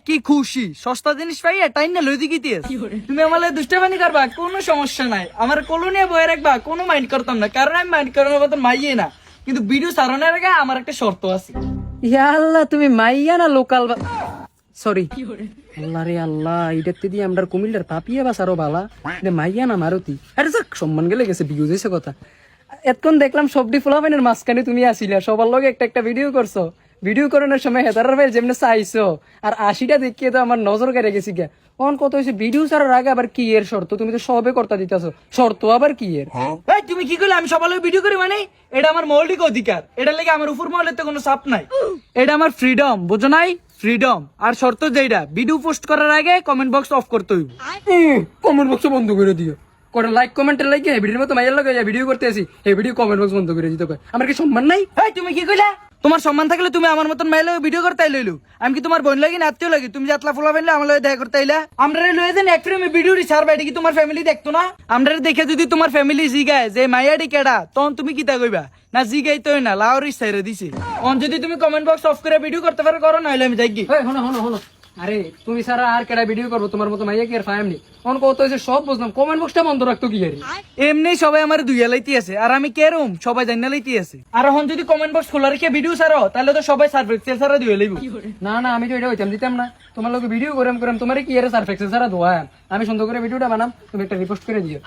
কি খুশি সস্তা জিনিস পাই টাইম না লই দিকে তুমি আমার দুষ্টাবানি করবা কোনো সমস্যা নাই, আমার কলোনিয়া বয়ে রাখবা কোনো মাইন্ড করতাম না, কারণ আমি মাইন্ড করার মতো মাইয়ে না। কিন্তু ভিডিও সারানোর আগে আমার একটা শর্ত আছে। ইয়া আল্লাহ, তুমি মাইয়া না লোকাল? সরি আল্লাহ রে আল্লাহ, এটাতে দিয়ে আমরা কুমিল্লার পাপিয়া বাস আরো বালা, মাইয়া না মারুতি। আরে যাক, সম্মান গেলে গেছে, বিউজ হয়েছে কথা। এতক্ষণ দেখলাম সবডি ফুলাফাইনের মাঝখানে তুমি আসিলা, সবার লগে একটা একটা ভিডিও করছো। ভিডিও করানোর সময় হেতার ভাই যেমনি চাইছো আর 80টা দেখিয়ে তো আমার নজর কেড়ে গেছি গা। অন কত হয়েছে ভিডিও ছাড়ার আগে আবার কি এর শর্ত? তুমি তো সবে করতে দিতেছো, শর্ত আবার কি এর? তুমি কি করলে? আমি সবার লগে ভিডিও করি মানে এটা আমার মৌলিক অধিকার, এটা লেগে আমার উপর মহলের তো কোনো চাপ নাই। এটা আমার ফ্রিডম, বুঝো নাই? ফ্রিডম। আর শর্ত যেটা, ভিডিও পোস্ট করার আগে কমেন্ট বক্স অফ করতে হইব। কমেন্ট বক্স বন্ধ করে দিও। কোটা লাইক কমেন্টের লাগে ভিডিওর মতো মাইয়ার লাগে ভিডিও করতে আসি, এই ভিডিও কমেন্ট বক্স বন্ধ করে দিতে কয়। আমার কি সম্মান নাই? তুমি কি কইলা? তোমার সম্মান থাকলে তুমি আমার মতন মাইলে ভিডিও করতে লইলু। আমি কি তোমার বোন লাগি না আত্মীয় লাগি? তুমি যাতলা ফুলা ফেললে আমার লগে দেখা করতে আইলা। আমরা লয়ে দেন এক ফ্রেমে ভিডিও রিসার বাইরে কি তোমার ফ্যামিলি দেখতো না? আমরা দেখে যদি তোমার ফ্যামিলি জিগায় যে মাইয়াডি কেডা, তখন তুমি কি তা কইবা? না জিগাই তো না, লাউরি সাইরে দিছে। অন যদি তুমি কমেন্ট বক্স অফ করে ভিডিও করতে পারো করো, নাইলে আমি যাই কি। হনো হনো হনো, আরে তুমি সারা আর কেডা ভিডিও করবো? তোমার মতো মাইয়া কি আর ফায়ামনি? অন কত হয়েছে সব বুঝলাম, কমেন্ট বক্সটা বন্ধ রাখতো কি আরে? এমনি সবাই আমার দুইয়া লাইতে আছে, আর আমি কেরম সবাই জানা লাইতে আছে। আর এখন যদি কমেন্ট বক্স খোলা রেখে ভিডিও ছাড়ো, তাহলে তো সবাই সার্ফ এক্সেল ছাড়া দিয়ে লইব। না না, আমি তো এটা হইতাম দিতাম না। তোমার লোক ভিডিও করাম তোমার কি আরে সার্ফ এক্সেল ছাড়া দোয়া। আমি সুন্দর করে ভিডিওটা বানাম, তুমি একটা রিপোস্ট করে দিও।